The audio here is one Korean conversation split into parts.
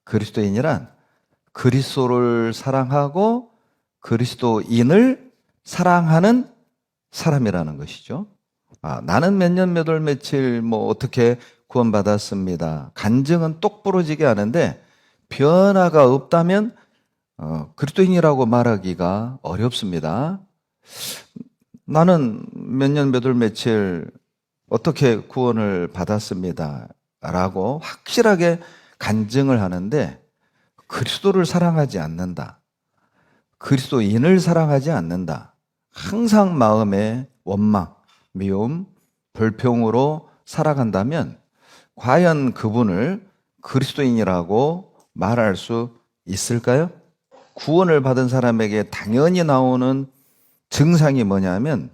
그리스도인이란 그리스도를 사랑하고 그리스도인을 사랑하는 사람이라는 것이죠. 나는 몇 년 몇 월 며칠 어떻게 구원받았습니다. 간증은 똑부러지게 하는데 변화가 없다면 그리스도인이라고 말하기가 어렵습니다. 나는 몇 년 몇 월 며칠 어떻게 구원을 받았습니다. 라고 확실하게 간증을 하는데 그리스도를 사랑하지 않는다. 그리스도인을 사랑하지 않는다. 항상 마음에 원망, 미움, 불평으로 살아간다면 과연 그분을 그리스도인이라고 말할 수 있을까요? 구원을 받은 사람에게 당연히 나오는 증상이 뭐냐면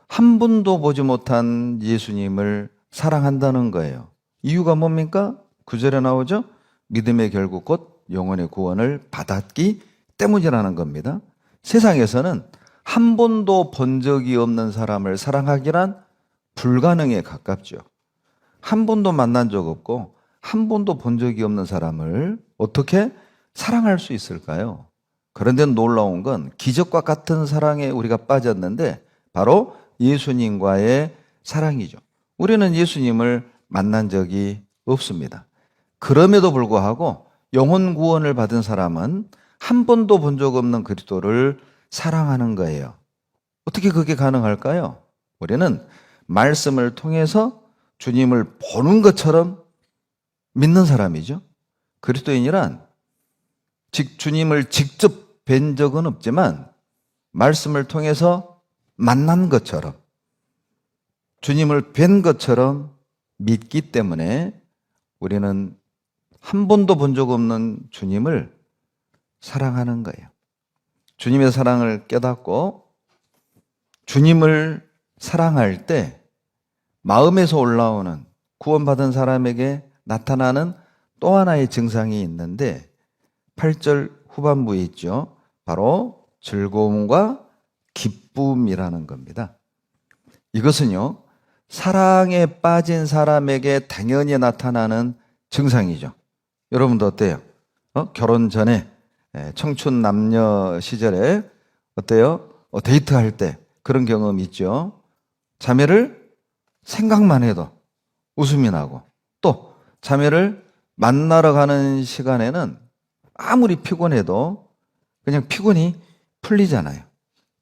한 번도 보지 못한 예수님을 사랑한다는 거예요. 이유가 뭡니까? 9절에 나오죠? 믿음의 결국 곧 영혼의 구원을 받았기 때문이라는 겁니다. 세상에서는 한 번도 본 적이 없는 사람을 사랑하기란 불가능에 가깝죠. 한 번도 만난 적 없고 한 번도 본 적이 없는 사람을 어떻게 사랑할 수 있을까요? 그런데 놀라운 건 기적과 같은 사랑에 우리가 빠졌는데 바로 예수님과의 사랑이죠. 우리는 예수님을 만난 적이 없습니다. 그럼에도 불구하고 영혼 구원을 받은 사람은 한 번도 본 적 없는 그리스도를 사랑하는 거예요. 어떻게 그게 가능할까요? 우리는 말씀을 통해서 주님을 보는 것처럼 믿는 사람이죠. 그리스도인이란 주님을 직접 뵌 적은 없지만 말씀을 통해서 만난 것처럼 주님을 뵌 것처럼 믿기 때문에 우리는 한 번도 본 적 없는 주님을 사랑하는 거예요. 주님의 사랑을 깨닫고 주님을 사랑할 때 마음에서 올라오는 구원받은 사람에게 나타나는 또 하나의 증상이 있는데 8절 후반부에 있죠. 바로 즐거움과 기쁨이라는 겁니다. 이것은요, 사랑에 빠진 사람에게 당연히 나타나는 증상이죠. 여러분도 어때요? 결혼 전에 청춘 남녀 시절에 어때요? 데이트할 때 그런 경험 있죠. 자매를 생각만 해도 웃음이 나고 또 자매를 만나러 가는 시간에는 아무리 피곤해도 그냥 피곤이 풀리잖아요.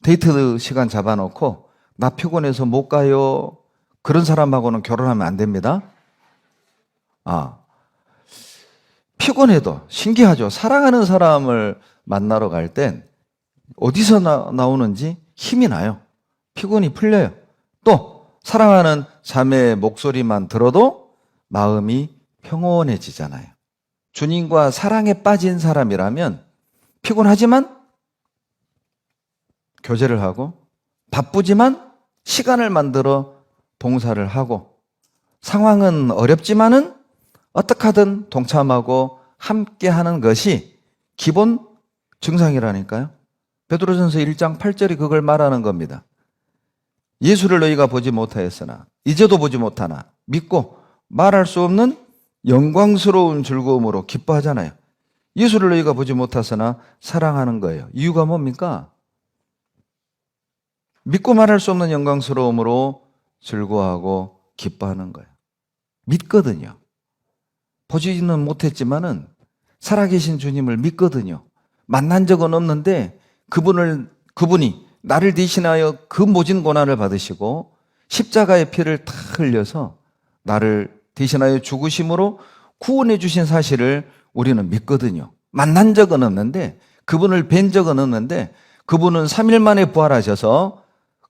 데이트 시간 잡아놓고 나 피곤해서 못 가요. 그런 사람하고는 결혼하면 안 됩니다. 피곤해도 신기하죠. 사랑하는 사람을 만나러 갈 땐 어디서 나오는지 힘이 나요. 피곤이 풀려요. 또 사랑하는 자매의 목소리만 들어도 마음이 평온해지잖아요. 주님과 사랑에 빠진 사람이라면 피곤하지만 교제를 하고 바쁘지만 시간을 만들어 봉사를 하고 상황은 어렵지만은 어떻게 하든 동참하고 함께하는 것이 기본 증상이라니까요. 베드로전서 1장 8절이 그걸 말하는 겁니다. 예수를 너희가 보지 못하였으나 이제도 보지 못하나 믿고 말할 수 없는 영광스러운 즐거움으로 기뻐하잖아요. 예수를 너희가 보지 못하서나 사랑하는 거예요. 이유가 뭡니까? 믿고 말할 수 없는 영광스러움으로 즐거워하고 기뻐하는 거예요. 믿거든요. 보지는 못했지만은 살아계신 주님을 믿거든요. 만난 적은 없는데 그분이 나를 대신하여 그 모진 고난을 받으시고 십자가의 피를 다 흘려서 나를 대신하여 죽으심으로 구원해 주신 사실을 우리는 믿거든요. 만난 적은 없는데 그분을 뵌 적은 없는데 그분은 3일 만에 부활하셔서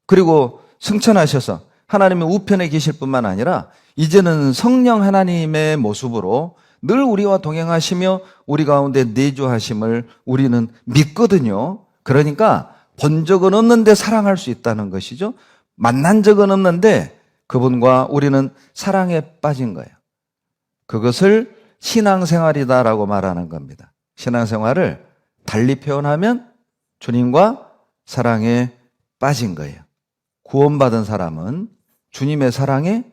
그리고 승천하셔서 하나님의 우편에 계실 뿐만 아니라 이제는 성령 하나님의 모습으로 늘 우리와 동행하시며 우리 가운데 내주하심을 우리는 믿거든요. 그러니까 본 적은 없는데 사랑할 수 있다는 것이죠. 만난 적은 없는데 그분과 우리는 사랑에 빠진 거예요. 그것을 신앙생활이다라고 말하는 겁니다. 신앙생활을 달리 표현하면 주님과 사랑에 빠진 거예요. 구원받은 사람은 주님의 사랑에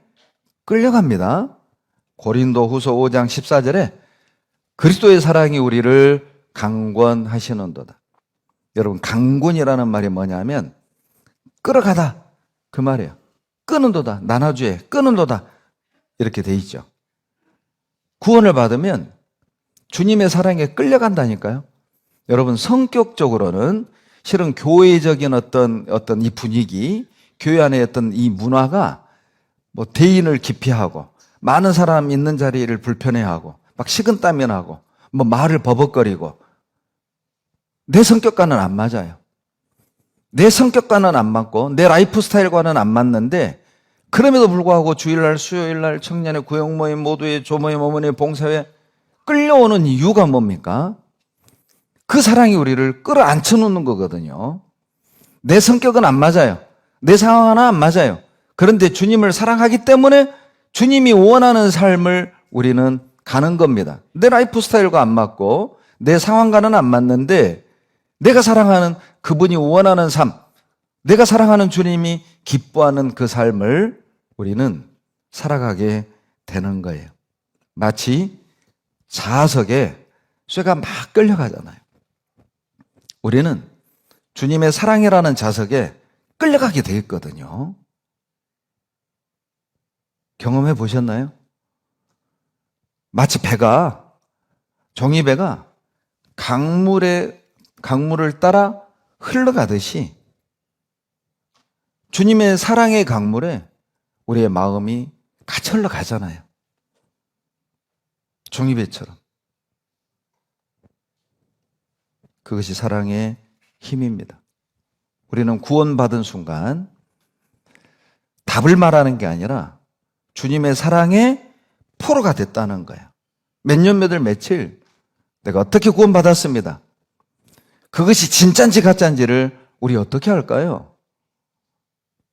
끌려갑니다. 고린도후서 5장 14절에 그리스도의 사랑이 우리를 강권하시는도다. 여러분, 강권이라는 말이 뭐냐면 끌어가다 그 말이에요. 끄는도다. 나눠주에 끄는도다. 이렇게 돼 있죠. 구원을 받으면 주님의 사랑에 끌려간다니까요. 여러분, 성격적으로는 실은 교회적인 어떤 이 분위기, 교회 안에 어떤 이 문화가 뭐 대인을 기피하고 많은 사람 있는 자리를 불편해하고 막 식은땀이나고 뭐 말을 버벅거리고 내 성격과는 안 맞아요. 내 성격과는 안 맞고 내 라이프 스타일과는 안 맞는데 그럼에도 불구하고 주일날, 수요일날, 청년의 구역 모임, 모두의 조모임, 어머니의 봉사회 끌려오는 이유가 뭡니까? 그 사랑이 우리를 끌어안쳐 놓는 거거든요. 내 성격은 안 맞아요. 내 상황 하나 안 맞아요. 그런데 주님을 사랑하기 때문에 주님이 원하는 삶을 우리는 가는 겁니다. 내 라이프 스타일과 안 맞고 내 상황과는 안 맞는데 내가 사랑하는 그분이 원하는 삶, 내가 사랑하는 주님이 기뻐하는 그 삶을 우리는 살아가게 되는 거예요. 마치 자석에 쇠가 막 끌려가잖아요. 우리는 주님의 사랑이라는 자석에 끌려가게 돼 있거든요. 경험해 보셨나요? 마치 배가, 종이배가 강물을 따라 흘러가듯이 주님의 사랑의 강물에 우리의 마음이 같이 흘러가잖아요. 종이배처럼. 그것이 사랑의 힘입니다. 우리는 구원받은 순간 답을 말하는 게 아니라 주님의 사랑의 포로가 됐다는 거예요. 몇 년, 몇 월, 며칠 내가 어떻게 구원받았습니다. 그것이 진짠지 가짠지를 우리 어떻게 할까요?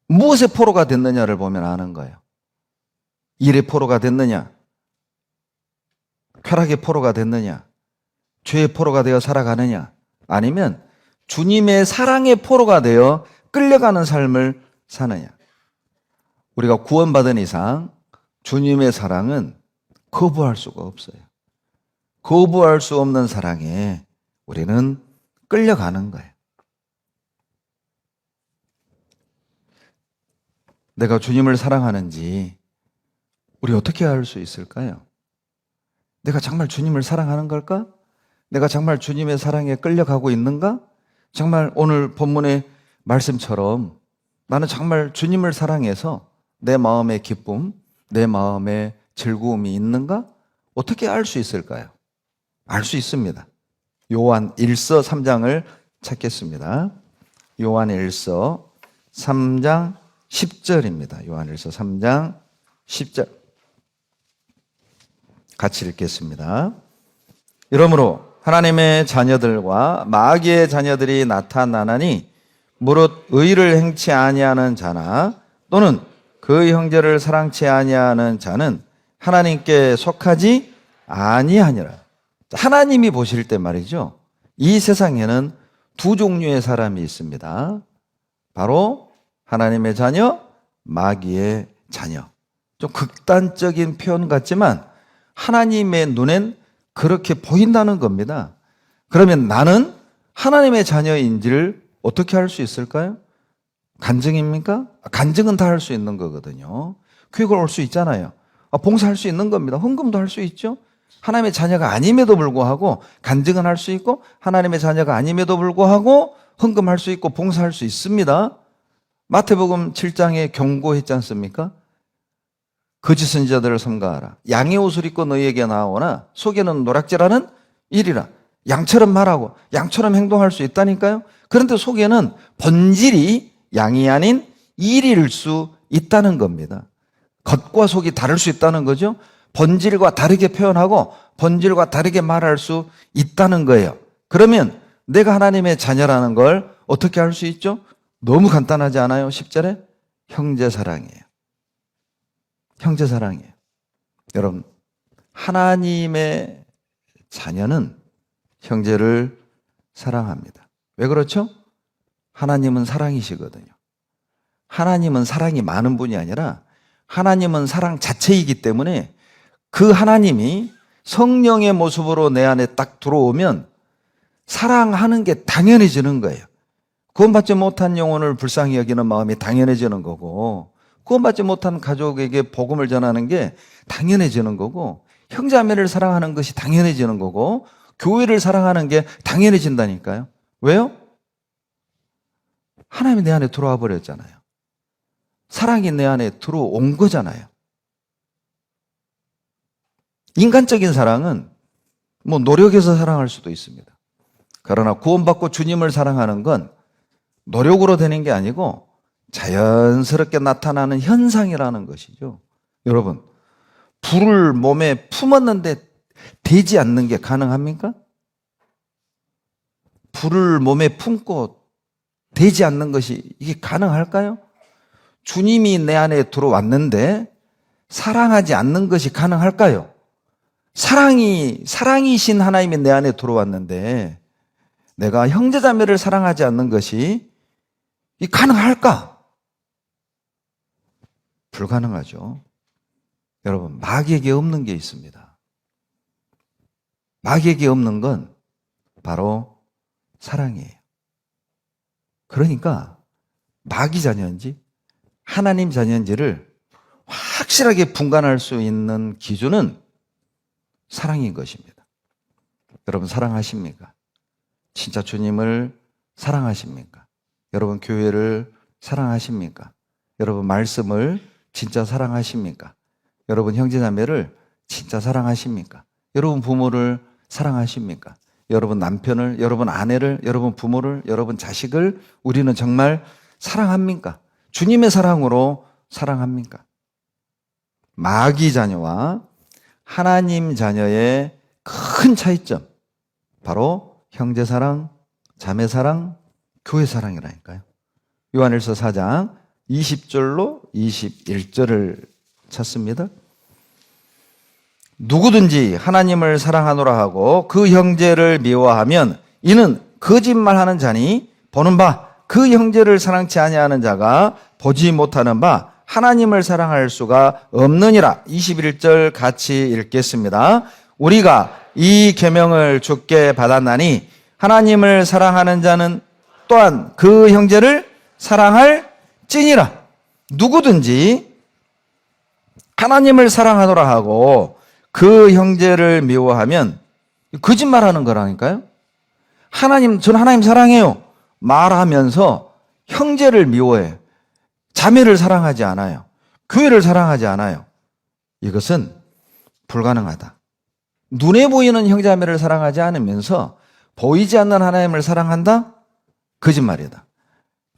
무엇의 포로가 됐느냐를 보면 아는 거예요. 일의 포로가 됐느냐, 쾌락의 포로가 됐느냐, 죄의 포로가 되어 살아가느냐, 아니면 주님의 사랑의 포로가 되어 끌려가는 삶을 사느냐. 우리가 구원받은 이상 주님의 사랑은 거부할 수가 없어요. 거부할 수 없는 사랑에 우리는 끌려가는 거예요. 내가 주님을 사랑하는지 우리 어떻게 알 수 있을까요? 내가 정말 주님을 사랑하는 걸까? 내가 정말 주님의 사랑에 끌려가고 있는가? 정말 오늘 본문의 말씀처럼 나는 정말 주님을 사랑해서 내 마음의 기쁨, 내 마음의 즐거움이 있는가? 어떻게 알 수 있을까요? 알 수 있습니다. 요한 1서 3장을 찾겠습니다. 요한 1서 3장 10절입니다. 요한 1서 3장 10절. 같이 읽겠습니다. 이러므로 하나님의 자녀들과 마귀의 자녀들이 나타나나니 무릇 의를 행치 아니하는 자나 또는 그 형제를 사랑치 아니하는 자는 하나님께 속하지 아니하니라. 하나님이 보실 때 말이죠. 이 세상에는 두 종류의 사람이 있습니다. 바로 하나님의 자녀, 마귀의 자녀. 좀 극단적인 표현 같지만 하나님의 눈엔 그렇게 보인다는 겁니다. 그러면 나는 하나님의 자녀인지를 어떻게 할 수 있을까요? 간증입니까? 간증은 다 할 수 있는 거거든요. 교육을 올 수 있잖아요. 봉사할 수 있는 겁니다. 헌금도 할 수 있죠. 하나님의 자녀가 아님에도 불구하고 간증은 할 수 있고 하나님의 자녀가 아님에도 불구하고 헌금할 수 있고 봉사할 수 있습니다. 마태복음 7장에 경고했지 않습니까? 거짓 선지자들을 삼가하라. 양의 옷을 입고 너희에게 나오나 속에는 노략질하는 일이라. 양처럼 말하고 양처럼 행동할 수 있다니까요. 그런데 속에는 본질이 양이 아닌 일일 수 있다는 겁니다. 겉과 속이 다를 수 있다는 거죠. 본질과 다르게 표현하고 본질과 다르게 말할 수 있다는 거예요. 그러면 내가 하나님의 자녀라는 걸 어떻게 할 수 있죠? 너무 간단하지 않아요? 10절에 형제 사랑이에요. 형제 사랑이에요. 여러분, 하나님의 자녀는 형제를 사랑합니다. 왜 그렇죠? 하나님은 사랑이시거든요. 하나님은 사랑이 많은 분이 아니라 하나님은 사랑 자체이기 때문에 그 하나님이 성령의 모습으로 내 안에 딱 들어오면 사랑하는 게 당연해지는 거예요. 구원받지 못한 영혼을 불쌍히 여기는 마음이 당연해지는 거고, 구원받지 못한 가족에게 복음을 전하는 게 당연해지는 거고, 형제자매를 사랑하는 것이 당연해지는 거고, 교회를 사랑하는 게 당연해진다니까요. 왜요? 하나님이 내 안에 들어와 버렸잖아요. 사랑이 내 안에 들어온 거잖아요. 인간적인 사랑은 뭐 노력해서 사랑할 수도 있습니다. 그러나 구원받고 주님을 사랑하는 건 노력으로 되는 게 아니고 자연스럽게 나타나는 현상이라는 것이죠. 여러분, 불을 몸에 품었는데 되지 않는 게 가능합니까? 불을 몸에 품고 되지 않는 것이 이게 가능할까요? 주님이 내 안에 들어왔는데 사랑하지 않는 것이 가능할까요? 사랑이신 하나님이 내 안에 들어왔는데 내가 형제자매를 사랑하지 않는 것이 가능할까? 불가능하죠. 여러분, 마귀에게 없는 게 있습니다. 마귀에게 없는 건 바로 사랑이에요. 그러니까 마귀 자녀인지 하나님 자녀인지를 확실하게 분간할 수 있는 기준은 사랑인 것입니다. 여러분, 사랑하십니까? 진짜 주님을 사랑하십니까? 여러분, 교회를 사랑하십니까? 여러분, 말씀을 진짜 사랑하십니까? 여러분, 형제자매를 진짜 사랑하십니까? 여러분, 부모를 사랑하십니까? 여러분, 남편을, 여러분, 아내를, 여러분, 부모를, 여러분, 자식을 우리는 정말 사랑합니까? 주님의 사랑으로 사랑합니까? 마귀 자녀와 하나님 자녀의 큰 차이점, 바로 형제 사랑, 자매 사랑, 교회 사랑이라니까요. 요한일서 4장 20절로 21절을 찾습니다. 누구든지 하나님을 사랑하노라 하고 그 형제를 미워하면 이는 거짓말하는 자니 보는 바 그 형제를 사랑치 아니하는 자가 보지 못하는 바 하나님을 사랑할 수가 없느니라. 21절 같이 읽겠습니다. 우리가 이 계명을 주께 받았나니 하나님을 사랑하는 자는 또한 그 형제를 사랑할지니라. 누구든지 하나님을 사랑하노라 하고 그 형제를 미워하면 거짓말하는 거라니까요. 저는 하나님 사랑해요 말하면서 형제를 미워해, 자매를 사랑하지 않아요, 교회를 사랑하지 않아요. 이것은 불가능하다. 눈에 보이는 형제자매를 사랑하지 않으면서 보이지 않는 하나님을 사랑한다? 거짓말이다.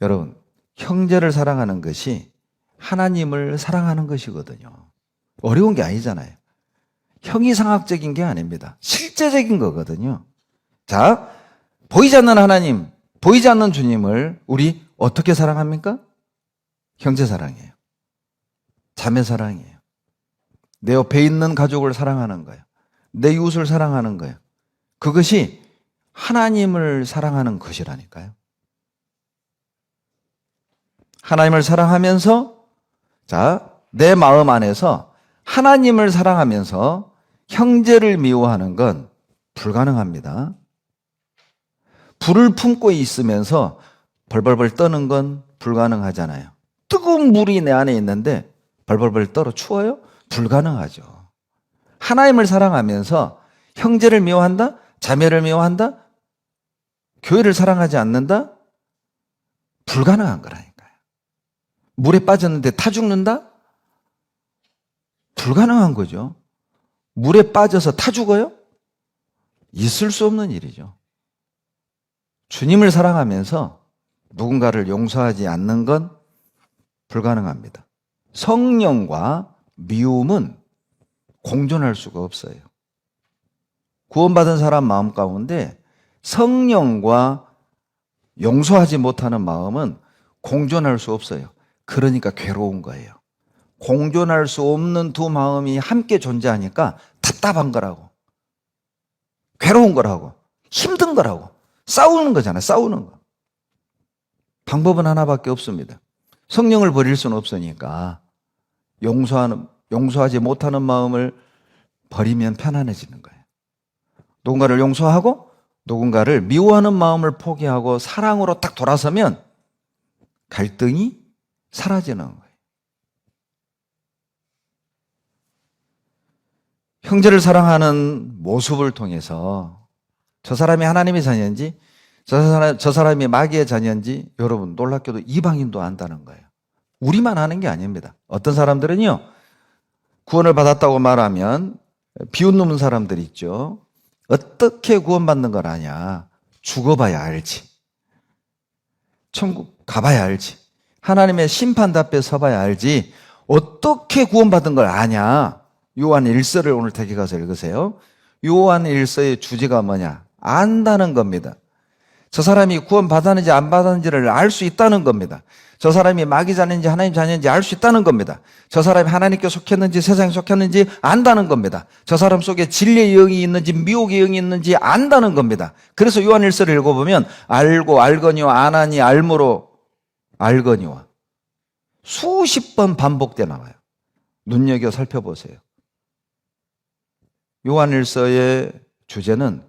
여러분, 형제를 사랑하는 것이 하나님을 사랑하는 것이거든요. 어려운 게 아니잖아요. 형이상학적인 게 아닙니다. 실제적인 거거든요. 자, 보이지 않는 하나님, 보이지 않는 주님을 우리 어떻게 사랑합니까? 형제 사랑이에요. 자매 사랑이에요. 내 옆에 있는 가족을 사랑하는 거예요. 내 이웃을 사랑하는 거예요. 그것이 하나님을 사랑하는 것이라니까요. 하나님을 사랑하면서, 자, 내 마음 안에서 하나님을 사랑하면서 형제를 미워하는 건 불가능합니다. 불을 품고 있으면서 벌벌벌 떠는 건 불가능하잖아요. 뜨거운 물이 내 안에 있는데 벌벌벌 떨어 추워요? 불가능하죠. 하나님을 사랑하면서 형제를 미워한다? 자매를 미워한다? 교회를 사랑하지 않는다? 불가능한 거라니까요. 물에 빠졌는데 타 죽는다? 불가능한 거죠. 물에 빠져서 타 죽어요? 있을 수 없는 일이죠. 주님을 사랑하면서 누군가를 용서하지 않는 건 불가능합니다. 성령과 미움은 공존할 수가 없어요. 구원받은 사람 마음 가운데 성령과 용서하지 못하는 마음은 공존할 수 없어요. 그러니까 괴로운 거예요. 공존할 수 없는 두 마음이 함께 존재하니까 답답한 거라고, 괴로운 거라고, 힘든 거라고, 싸우는 거잖아요. 싸우는 거. 방법은 하나밖에 없습니다. 성령을 버릴 수는 없으니까 용서하지 못하는 마음을 버리면 편안해지는 거예요. 누군가를 용서하고 누군가를 미워하는 마음을 포기하고 사랑으로 딱 돌아서면 갈등이 사라지는 거예요. 형제를 사랑하는 모습을 통해서 저 사람이 하나님의 자녀인지 저 사람이 마귀의 자녀인지 여러분 놀랍게도 이방인도 안다는 거예요. 우리만 아는 게 아닙니다. 어떤 사람들은요, 구원을 받았다고 말하면 비웃는 사람들 있죠. 어떻게 구원받는 걸 아냐. 죽어봐야 알지. 천국 가봐야 알지. 하나님의 심판 앞에 서봐야 알지. 어떻게 구원받은 걸 아냐. 요한 1서를 오늘 댁에 가서 읽으세요. 요한 1서의 주제가 뭐냐. 안다는 겁니다. 저 사람이 구원받았는지 안 받았는지를 알 수 있다는 겁니다. 저 사람이 마귀 자녀인지 하나님 자녀인지 알 수 있다는 겁니다. 저 사람이 하나님께 속했는지 세상에 속했는지 안다는 겁니다. 저 사람 속에 진리의 영이 있는지 미혹의 영이 있는지 안다는 겁니다. 그래서 요한 1서를 읽어보면 알고 알거니와 안하니 알므로 알거니와 수십 번 반복돼 나와요. 눈여겨 살펴보세요. 요한 1서의 주제는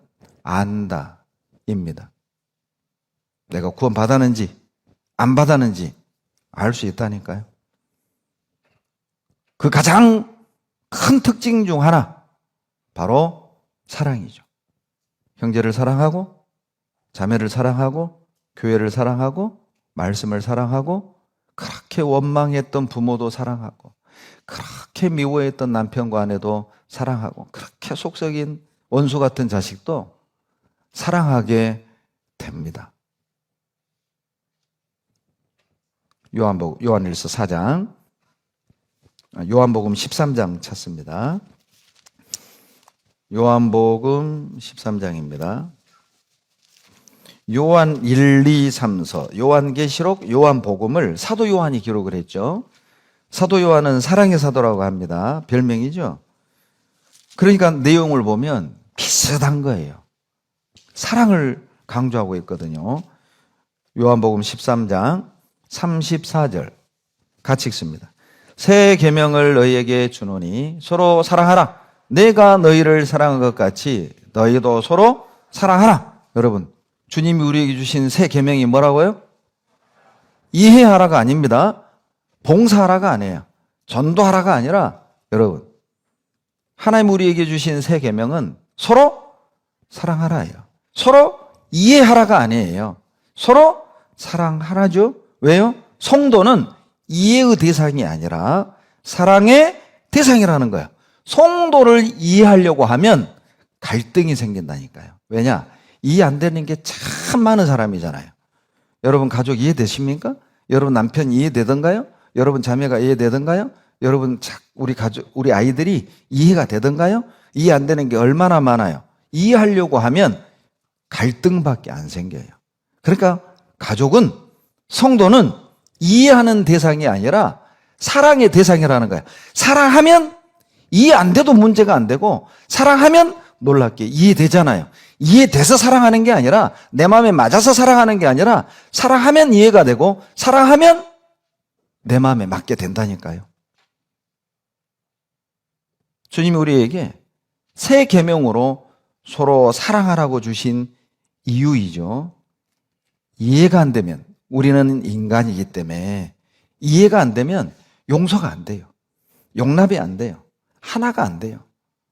안다입니다. 내가 구원 받았는지 안 받았는지 알 수 있다니까요. 그 가장 큰 특징 중 하나, 바로 사랑이죠. 형제를 사랑하고 자매를 사랑하고 교회를 사랑하고 말씀을 사랑하고 그렇게 원망했던 부모도 사랑하고 그렇게 미워했던 남편과 아내도 사랑하고 그렇게 속썩인 원수 같은 자식도 사랑하게 됩니다. 요한일서 4장, 요한복음 13장 찾습니다. 요한복음 13장입니다. 요한 1, 2, 3서, 요한계시록, 요한복음을 사도 요한이 기록을 했죠. 사도 요한은 사랑의 사도라고 합니다. 별명이죠. 그러니까 내용을 보면 비슷한 거예요. 사랑을 강조하고 있거든요. 요한복음 13장 34절 같이 읽습니다. 새 계명을 너희에게 주노니 서로 사랑하라. 내가 너희를 사랑한 것 같이 너희도 서로 사랑하라. 여러분, 주님이 우리에게 주신 새 계명이 뭐라고요? 이해하라가 아닙니다. 봉사하라가 아니에요. 전도하라가 아니라 여러분, 하나님 우리에게 주신 새 계명은 서로 사랑하라예요. 서로 이해하라가 아니에요. 서로 사랑하라죠. 왜요? 성도는 이해의 대상이 아니라 사랑의 대상이라는 거예요. 성도를 이해하려고 하면 갈등이 생긴다니까요. 왜냐? 이해 안 되는 게 참 많은 사람이잖아요. 여러분 가족 이해되십니까? 여러분 남편 이해되던가요? 여러분 자매가 이해되던가요? 여러분 우리 아이들이 이해가 되던가요? 이해 안 되는 게 얼마나 많아요. 이해하려고 하면 갈등밖에 안 생겨요. 그러니까 가족은, 성도는 이해하는 대상이 아니라 사랑의 대상이라는 거예요. 사랑하면 이해 안 돼도 문제가 안 되고, 사랑하면 놀랍게 이해되잖아요. 이해돼서 사랑하는 게 아니라, 내 마음에 맞아서 사랑하는 게 아니라, 사랑하면 이해가 되고 사랑하면 내 마음에 맞게 된다니까요. 주님이 우리에게 새 계명으로 서로 사랑하라고 주신 이유이죠. 이해가 안 되면, 우리는 인간이기 때문에 이해가 안 되면 용서가 안 돼요. 용납이 안 돼요. 하나가 안 돼요.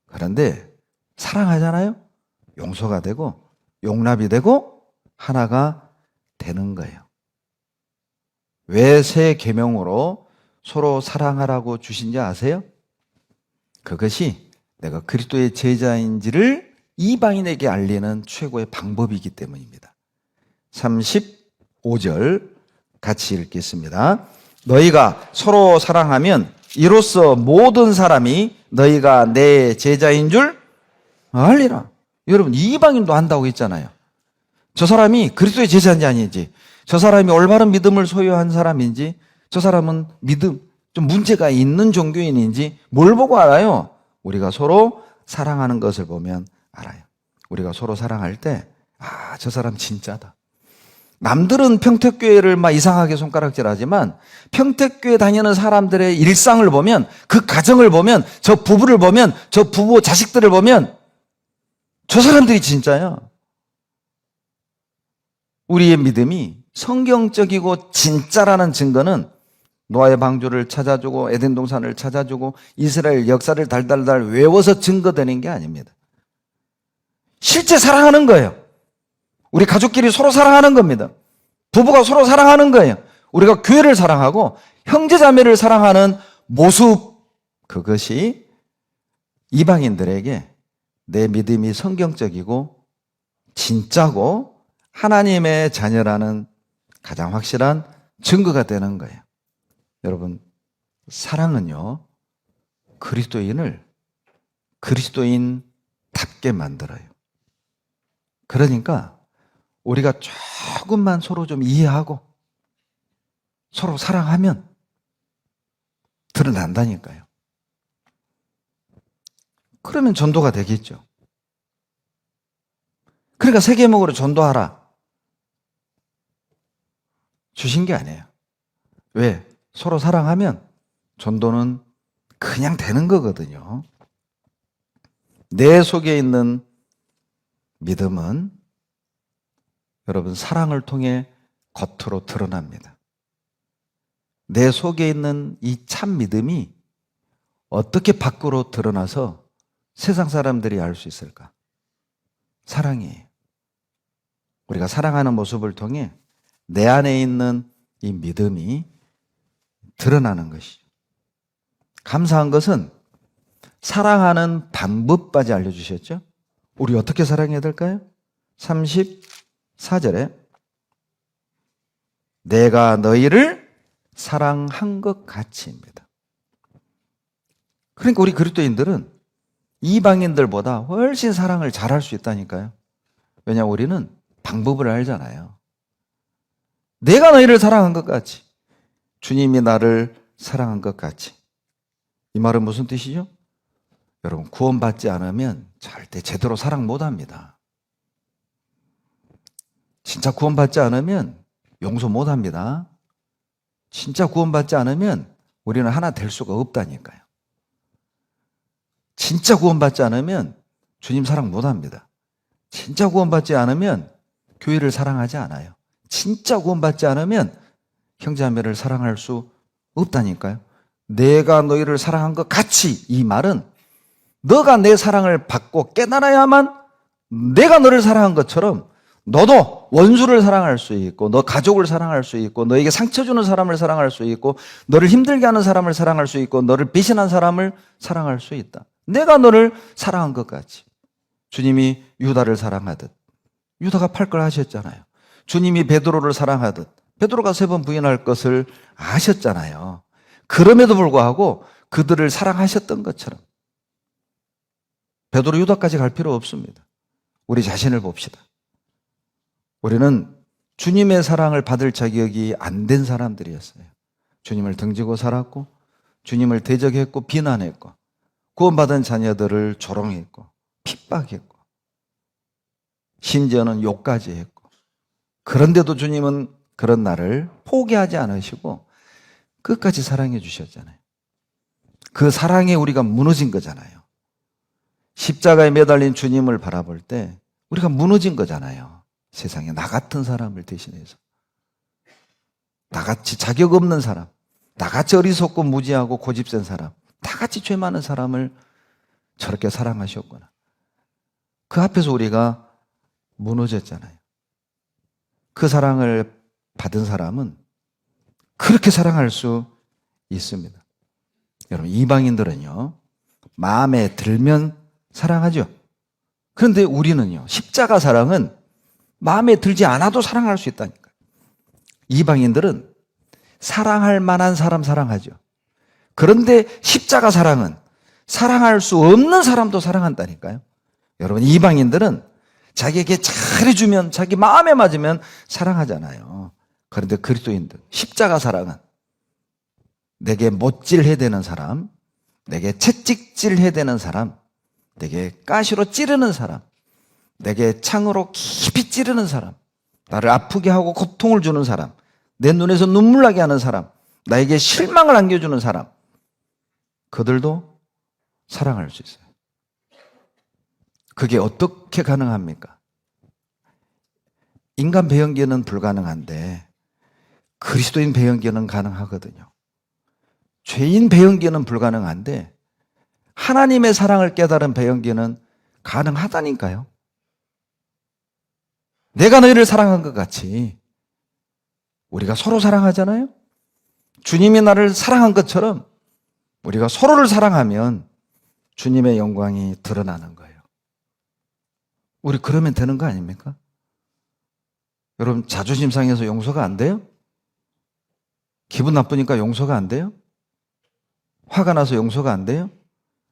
그런데 사랑하잖아요. 용서가 되고 용납이 되고 하나가 되는 거예요. 왜 새 계명으로 서로 사랑하라고 주신지 아세요? 그것이 내가 그리스도의 제자인지를 이방인에게 알리는 최고의 방법이기 때문입니다. 35절 같이 읽겠습니다. 너희가 서로 사랑하면 이로써 모든 사람이 너희가 내 제자인 줄 알리라. 여러분, 이방인도 안다고 했잖아요. 저 사람이 그리스도의 제자인지 아닌지, 저 사람이 올바른 믿음을 소유한 사람인지, 저 사람은 믿음 좀 문제가 있는 종교인인지 뭘 보고 알아요? 우리가 서로 사랑하는 것을 보면 알아요. 우리가 서로 사랑할 때, 아, 저 사람 진짜다. 남들은 평택교회를 막 이상하게 손가락질하지만 평택교회 다니는 사람들의 일상을 보면, 그 가정을 보면, 저 부부를 보면, 저 부부 자식들을 보면 저 사람들이 진짜야. 우리의 믿음이 성경적이고 진짜라는 증거는 노아의 방주를 찾아주고 에덴 동산을 찾아주고 이스라엘 역사를 달달달 외워서 증거되는 게 아닙니다. 실제 사랑하는 거예요. 우리 가족끼리 서로 사랑하는 겁니다. 부부가 서로 사랑하는 거예요. 우리가 교회를 사랑하고 형제자매를 사랑하는 모습, 그것이 이방인들에게 내 믿음이 성경적이고 진짜고 하나님의 자녀라는 가장 확실한 증거가 되는 거예요. 여러분, 사랑은요, 그리스도인을 그리스도인답게 만들어요. 그러니까 우리가 조금만 서로 좀 이해하고 서로 사랑하면 드러난다니까요. 그러면 전도가 되겠죠. 그러니까 세계목으로 전도하라 주신 게 아니에요. 왜? 서로 사랑하면 전도는 그냥 되는 거거든요. 내 속에 있는 믿음은 여러분 사랑을 통해 겉으로 드러납니다. 내 속에 있는 이 참 믿음이 어떻게 밖으로 드러나서 세상 사람들이 알 수 있을까? 사랑이에요. 우리가 사랑하는 모습을 통해 내 안에 있는 이 믿음이 드러나는 것이죠. 감사한 것은 사랑하는 방법까지 알려주셨죠? 우리 어떻게 사랑해야 될까요? 34절에 내가 너희를 사랑한 것 같이입니다. 그러니까 우리 그리스도인들은 이방인들보다 훨씬 사랑을 잘할 수 있다니까요. 왜냐하면 우리는 방법을 알잖아요. 내가 너희를 사랑한 것 같이, 주님이 나를 사랑한 것 같이. 이 말은 무슨 뜻이죠? 여러분, 구원받지 않으면 절대 제대로 사랑 못합니다. 진짜 구원받지 않으면 용서 못합니다. 진짜 구원받지 않으면 우리는 하나 될 수가 없다니까요. 진짜 구원받지 않으면 주님 사랑 못합니다. 진짜 구원받지 않으면 교회를 사랑하지 않아요. 진짜 구원받지 않으면 형제자매를 사랑할 수 없다니까요. 내가 너희를 사랑한 것 같이, 이 말은 너가 내 사랑을 받고 깨달아야만 내가 너를 사랑한 것처럼 너도 원수를 사랑할 수 있고, 너 가족을 사랑할 수 있고, 너에게 상처 주는 사람을 사랑할 수 있고, 너를 힘들게 하는 사람을 사랑할 수 있고, 너를 배신한 사람을 사랑할 수 있다. 내가 너를 사랑한 것 같이. 주님이 유다를 사랑하듯, 유다가 팔 걸 하셨잖아요. 주님이 베드로를 사랑하듯, 베드로가 3번 부인할 것을 아셨잖아요. 그럼에도 불구하고 그들을 사랑하셨던 것처럼 베드로 유다까지 갈 필요 없습니다. 우리 자신을 봅시다. 우리는 주님의 사랑을 받을 자격이 안 된 사람들이었어요. 주님을 등지고 살았고, 주님을 대적했고, 비난했고, 구원받은 자녀들을 조롱했고, 핍박했고, 심지어는 욕까지 했고, 그런데도 주님은 그런 나를 포기하지 않으시고 끝까지 사랑해 주셨잖아요. 그 사랑에 우리가 무너진 거잖아요. 십자가에 매달린 주님을 바라볼 때 우리가 무너진 거잖아요. 세상에 나 같은 사람을 대신해서, 나같이 자격 없는 사람, 나같이 어리석고 무지하고 고집센 사람, 다같이 죄 많은 사람을 저렇게 사랑하셨구나. 그 앞에서 우리가 무너졌잖아요. 그 사랑을 받은 사람은 그렇게 사랑할 수 있습니다. 여러분, 이방인들은요, 마음에 들면 사랑하죠. 그런데 우리는요, 십자가 사랑은 마음에 들지 않아도 사랑할 수 있다니까요. 이방인들은 사랑할 만한 사람 사랑하죠. 그런데 십자가 사랑은 사랑할 수 없는 사람도 사랑한다니까요. 여러분, 이방인들은 자기에게 잘해주면, 자기 마음에 맞으면 사랑하잖아요. 그런데 그리스도인들, 십자가 사랑은 내게 못질 해대는 사람, 내게 채찍질 해대는 사람, 내게 가시로 찌르는 사람, 내게 창으로 깊이 찌르는 사람, 나를 아프게 하고 고통을 주는 사람, 내 눈에서 눈물 나게 하는 사람, 나에게 실망을 안겨주는 사람, 그들도 사랑할 수 있어요. 그게 어떻게 가능합니까? 인간 배연기는 불가능한데 그리스도인 배연기는 가능하거든요. 죄인 배연기는 불가능한데 하나님의 사랑을 깨달은 배연기는 가능하다니까요. 내가 너희를 사랑한 것 같이 우리가 서로 사랑하잖아요. 주님이 나를 사랑한 것처럼 우리가 서로를 사랑하면 주님의 영광이 드러나는 거예요. 우리 그러면 되는 거 아닙니까? 여러분, 자존심 상해서 용서가 안 돼요? 기분 나쁘니까 용서가 안 돼요? 화가 나서 용서가 안 돼요?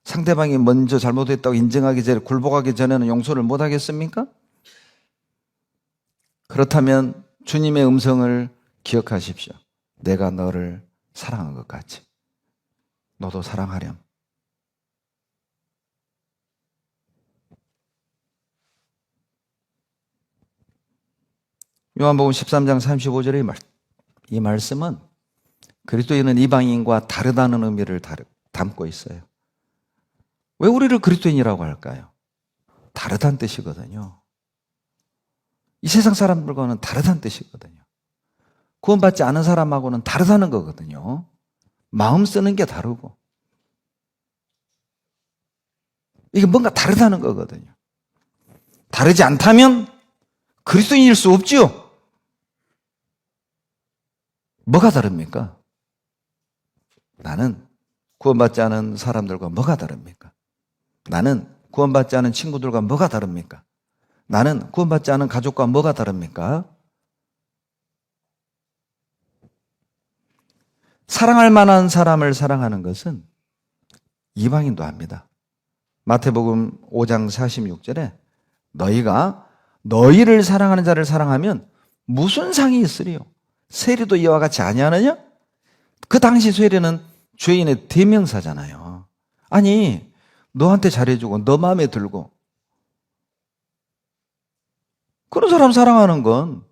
상대방이 먼저 잘못했다고 인정하기 전에, 굴복하기 전에는 용서를 못 하겠습니까? 그렇다면 주님의 음성을 기억하십시오. 내가 너를 사랑한 것 같이 너도 사랑하렴. 요한복음 13장 35절의 이 말씀은 그리스도인은 이방인과 다르다는 의미를 담고 있어요. 왜 우리를 그리스도인이라고 할까요? 다르다는 뜻이거든요. 이 세상 사람들과는 다르다는 뜻이거든요. 구원받지 않은 사람하고는 다르다는 거거든요. 마음 쓰는 게 다르고 이게 뭔가 다르다는 거거든요. 다르지 않다면 그리스도인일 수 없지요. 뭐가 다릅니까? 나는 구원받지 않은 사람들과 뭐가 다릅니까? 나는 구원받지 않은 친구들과 뭐가 다릅니까? 나는 구원받지 않은 가족과 뭐가 다릅니까? 사랑할 만한 사람을 사랑하는 것은 이방인도 합니다. 마태복음 5장 46절에 너희가 너희를 사랑하는 자를 사랑하면 무슨 상이 있으리요? 세리도 이와 같이 아니하느냐? 그 당시 세리는 죄인의 대명사잖아요. 아니, 너한테 잘해주고 너 마음에 들고 그런 사람 사랑하는 건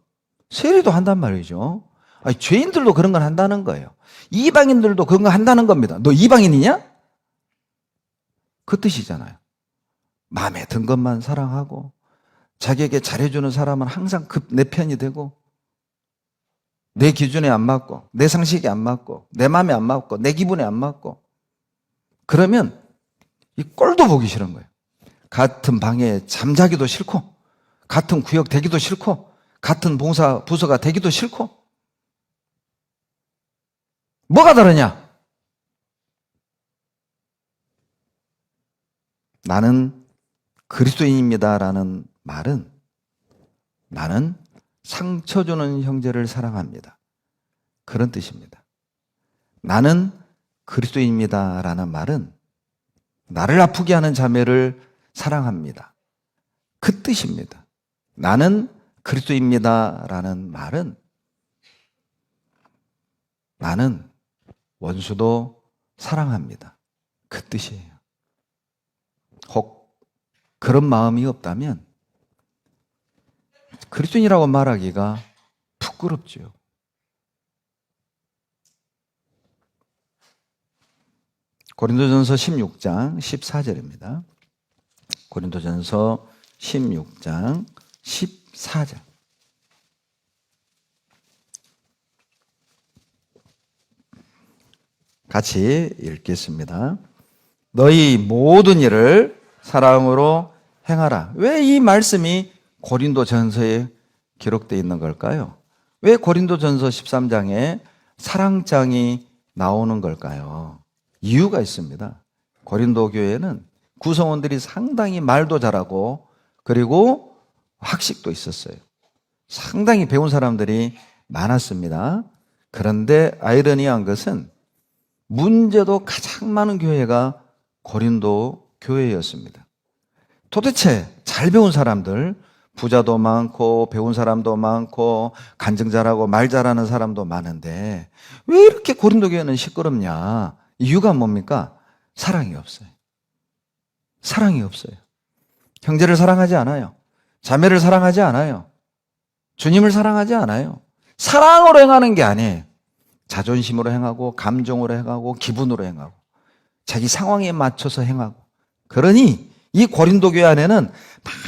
세리도 한단 말이죠. 아니, 죄인들도 그런 건 한다는 거예요. 이방인들도 그런 거 한다는 겁니다. 너 이방인이냐? 그 뜻이잖아요. 마음에 든 것만 사랑하고 자기에게 잘해주는 사람은 항상 내 편이 되고 내 기준에 안 맞고 내 상식에 안 맞고 내 마음에 안 맞고 내 기분에 안 맞고 그러면 이 꼴도 보기 싫은 거예요. 같은 방에 잠자기도 싫고 같은 구역 되기도 싫고 같은 부서가 되기도 싫고 뭐가 다르냐? 나는 그리스도인입니다라는 말은 나는 상처 주는 형제를 사랑합니다. 그런 뜻입니다. 나는 그리스도인입니다라는 말은 나를 아프게 하는 자매를 사랑합니다. 그 뜻입니다. 나는 그리스도입니다라는 말은 나는 원수도 사랑합니다. 그 뜻이에요. 혹 그런 마음이 없다면 그리스도인이라고 말하기가 부끄럽죠. 고린도전서 16장 14절입니다. 고린도전서 16장 14절. 같이 읽겠습니다. 너희 모든 일을 사랑으로 행하라. 왜 이 말씀이 고린도전서에 기록되어 있는 걸까요? 왜 고린도전서 13장에 사랑장이 나오는 걸까요? 이유가 있습니다. 고린도 교회는 구성원들이 상당히 말도 잘하고 그리고 학식도 있었어요. 상당히 배운 사람들이 많았습니다. 그런데 아이러니한 것은 문제도 가장 많은 교회가 고린도 교회였습니다. 도대체 잘 배운 사람들, 부자도 많고 배운 사람도 많고 간증 잘하고 말 잘하는 사람도 많은데 왜 이렇게 고린도 교회는 시끄럽냐? 이유가 뭡니까? 사랑이 없어요. 사랑이 없어요. 형제를 사랑하지 않아요. 자매를 사랑하지 않아요. 주님을 사랑하지 않아요. 사랑으로 행하는 게 아니에요. 자존심으로 행하고 감정으로 행하고 기분으로 행하고 자기 상황에 맞춰서 행하고. 그러니 이 고린도 교회 안에는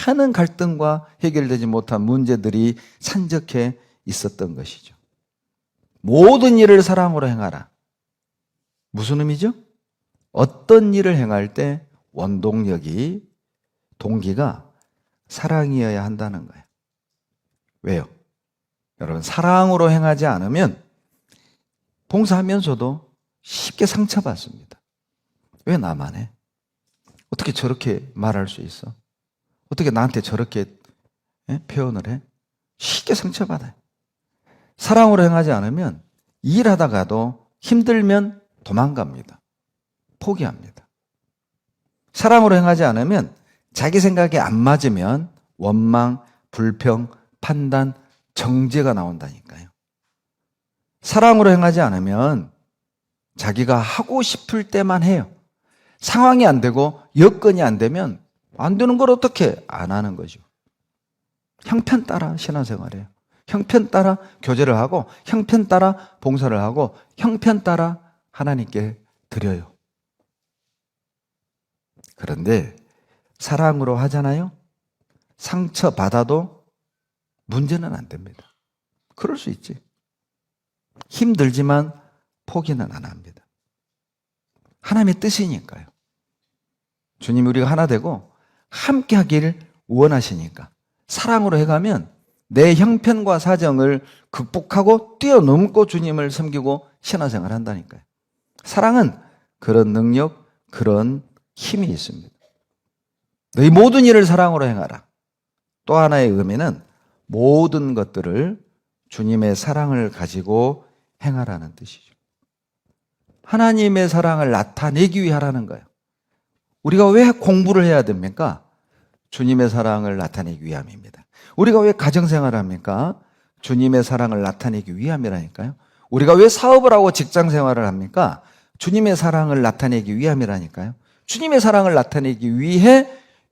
많은 갈등과 해결되지 못한 문제들이 산적해 있었던 것이죠. 모든 일을 사랑으로 행하라. 무슨 의미죠? 어떤 일을 행할 때 원동력이, 동기가 사랑이어야 한다는 거예요. 왜요? 여러분, 사랑으로 행하지 않으면 봉사하면서도 쉽게 상처받습니다. 왜 나만 해? 어떻게 저렇게 말할 수 있어? 어떻게 나한테 저렇게 표현을 해? 쉽게 상처받아요. 사랑으로 행하지 않으면 일하다가도 힘들면 도망갑니다. 포기합니다. 사랑으로 행하지 않으면 자기 생각에 안 맞으면 원망, 불평, 판단, 정죄가 나온다니까요. 사랑으로 행하지 않으면 자기가 하고 싶을 때만 해요. 상황이 안 되고 여건이 안 되면 안 되는 걸 어떻게 안 하는 거죠. 형편 따라 신앙생활해요. 형편 따라 교제를 하고 형편 따라 봉사를 하고 형편 따라 하나님께 드려요. 그런데 사랑으로 하잖아요. 상처받아도 문제는 안 됩니다. 그럴 수 있지. 힘들지만 포기는 안 합니다. 하나님의 뜻이니까요. 주님이 우리가 하나 되고 함께 하기를 원하시니까 사랑으로 해가면 내 형편과 사정을 극복하고 뛰어넘고 주님을 섬기고 신앙생활을 한다니까요. 사랑은 그런 능력, 그런 힘이 있습니다. 너희 모든 일을 사랑으로 행하라. 또 하나의 의미는 모든 것들을 주님의 사랑을 가지고 행하라는 뜻이죠. 하나님의 사랑을 나타내기 위해 하라는 거예요. 우리가 왜 공부를 해야 됩니까? 주님의 사랑을 나타내기 위함입니다. 우리가 왜 가정생활을 합니까? 주님의 사랑을 나타내기 위함이라니까요. 우리가 왜 사업을 하고 직장생활을 합니까? 주님의 사랑을 나타내기 위함이라니까요. 주님의 사랑을 나타내기 위해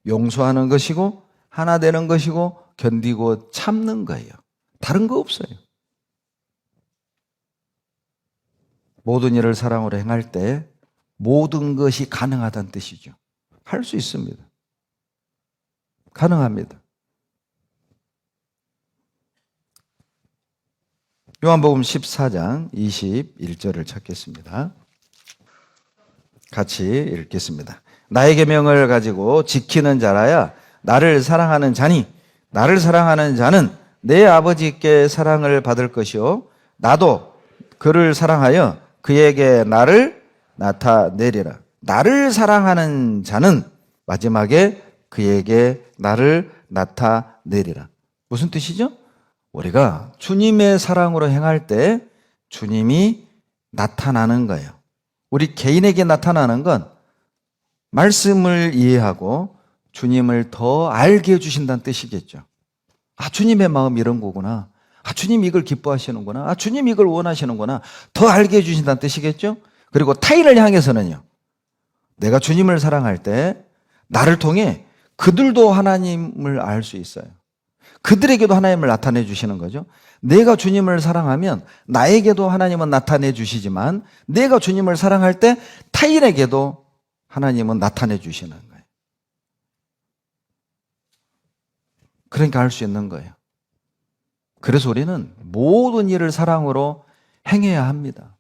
용서하는 것이고 하나 되는 것이고 견디고 참는 거예요. 다른 거 없어요. 모든 일을 사랑으로 행할 때 모든 것이 가능하다는 뜻이죠. 할 수 있습니다. 가능합니다. 요한복음 14장 21절을 찾겠습니다. 같이 읽겠습니다. 나의 계명을 가지고 지키는 자라야 나를 사랑하는 자니 나를 사랑하는 자는 내 아버지께 사랑을 받을 것이요 나도 그를 사랑하여 그에게 나를 나타내리라. 나를 사랑하는 자는 마지막에 그에게 나를 나타내리라. 무슨 뜻이죠? 우리가 주님의 사랑으로 행할 때 주님이 나타나는 거예요. 우리 개인에게 나타나는 건 말씀을 이해하고 주님을 더 알게 해주신다는 뜻이겠죠. 아, 주님의 마음이 이런 거구나. 아, 주님이 이걸 기뻐하시는구나. 아, 주님이 이걸 원하시는구나. 더 알게 해주신다는 뜻이겠죠. 그리고 타인을 향해서는요. 내가 주님을 사랑할 때 나를 통해 그들도 하나님을 알 수 있어요. 그들에게도 하나님을 나타내 주시는 거죠. 내가 주님을 사랑하면 나에게도 하나님은 나타내 주시지만 내가 주님을 사랑할 때 타인에게도 하나님은 나타내 주시는 거예요. 그러니까 할 수 있는 거예요. 그래서 우리는 모든 일을 사랑으로 행해야 합니다.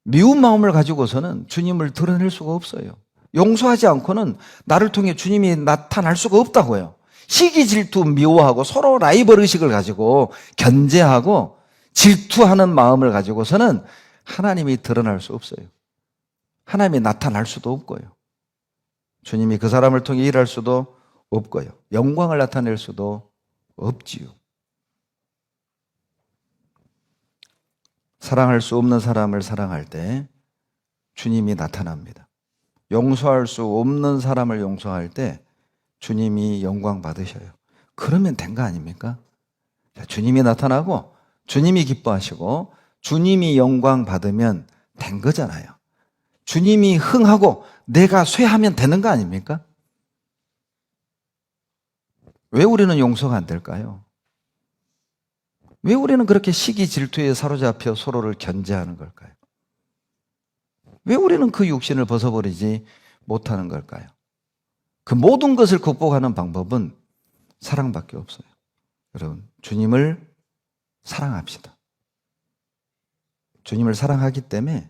미운 마음을 가지고서는 주님을 드러낼 수가 없어요. 용서하지 않고는 나를 통해 주님이 나타날 수가 없다고요. 시기, 질투, 미워하고 서로 라이벌 의식을 가지고 견제하고 질투하는 마음을 가지고서는 하나님이 드러날 수 없어요. 하나님이 나타날 수도 없고요. 주님이 그 사람을 통해 일할 수도 없고요. 영광을 나타낼 수도 없지요. 사랑할 수 없는 사람을 사랑할 때 주님이 나타납니다. 용서할 수 없는 사람을 용서할 때 주님이 영광 받으셔요. 그러면 된 거 아닙니까? 주님이 나타나고 주님이 기뻐하시고 주님이 영광 받으면 된 거잖아요. 주님이 흥하고 내가 쇠하면 되는 거 아닙니까? 왜 우리는 용서가 안 될까요? 왜 우리는 그렇게 시기 질투에 사로잡혀 서로를 견제하는 걸까요? 왜 우리는 그 육신을 벗어버리지 못하는 걸까요? 그 모든 것을 극복하는 방법은 사랑밖에 없어요. 여러분, 주님을 사랑합시다. 주님을 사랑하기 때문에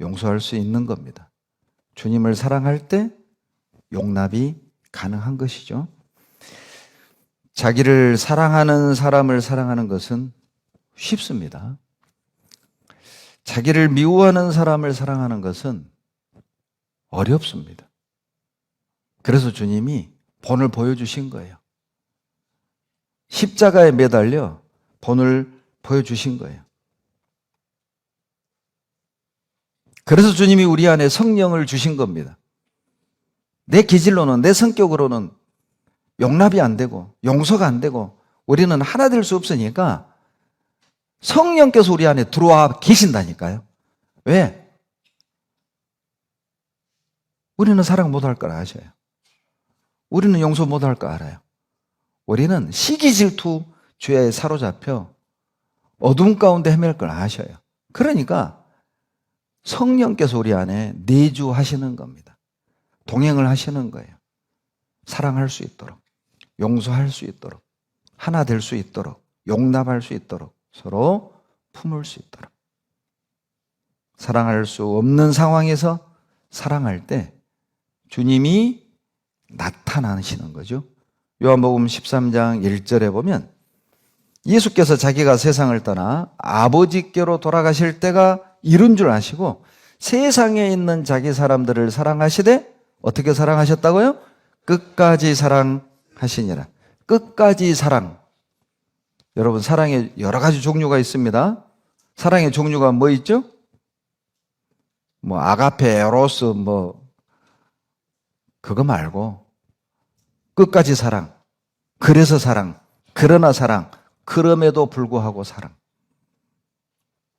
용서할 수 있는 겁니다. 주님을 사랑할 때 용납이 가능한 것이죠. 자기를 사랑하는 사람을 사랑하는 것은 쉽습니다. 자기를 미워하는 사람을 사랑하는 것은 어렵습니다. 그래서 주님이 본을 보여주신 거예요. 십자가에 매달려 본을 보여주신 거예요. 그래서 주님이 우리 안에 성령을 주신 겁니다. 내 기질로는, 내 성격으로는 용납이 안 되고 용서가 안 되고 우리는 하나 될 수 없으니까 성령께서 우리 안에 들어와 계신다니까요. 왜? 우리는 사랑 못할 걸 아셔요. 우리는 용서 못할 거 알아요. 우리는 시기 질투 죄에 사로잡혀 어둠 가운데 헤맬 걸 아셔요. 그러니까 성령께서 우리 안에 내주하시는 겁니다. 동행을 하시는 거예요. 사랑할 수 있도록, 용서할 수 있도록, 하나 될 수 있도록, 용납할 수 있도록, 서로 품을 수 있도록. 사랑할 수 없는 상황에서 사랑할 때 주님이 나타나시는 거죠. 요한복음 13장 1절에 보면 예수께서 자기가 세상을 떠나 아버지께로 돌아가실 때가 이른 줄 아시고 세상에 있는 자기 사람들을 사랑하시되 어떻게 사랑하셨다고요? 끝까지 사랑하시니라. 끝까지 사랑. 여러분, 사랑에 여러 가지 종류가 있습니다. 사랑의 종류가 뭐 있죠? 뭐 아가페, 에로스, 뭐 그거 말고 끝까지 사랑, 그래서 사랑, 그러나 사랑, 그럼에도 불구하고 사랑.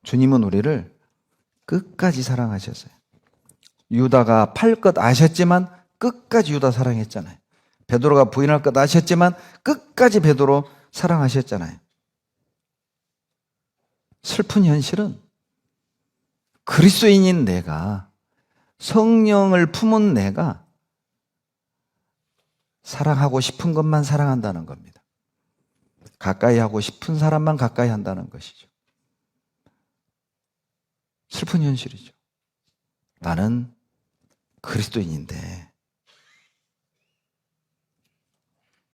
주님은 우리를 끝까지 사랑하셨어요. 유다가 팔 것 아셨지만 끝까지 유다 사랑했잖아요. 베드로가 부인할 것 아셨지만 끝까지 베드로 사랑하셨잖아요. 슬픈 현실은 그리스도인인 내가, 성령을 품은 내가 사랑하고 싶은 것만 사랑한다는 겁니다. 가까이 하고 싶은 사람만 가까이 한다는 것이죠. 슬픈 현실이죠. 나는 그리스도인인데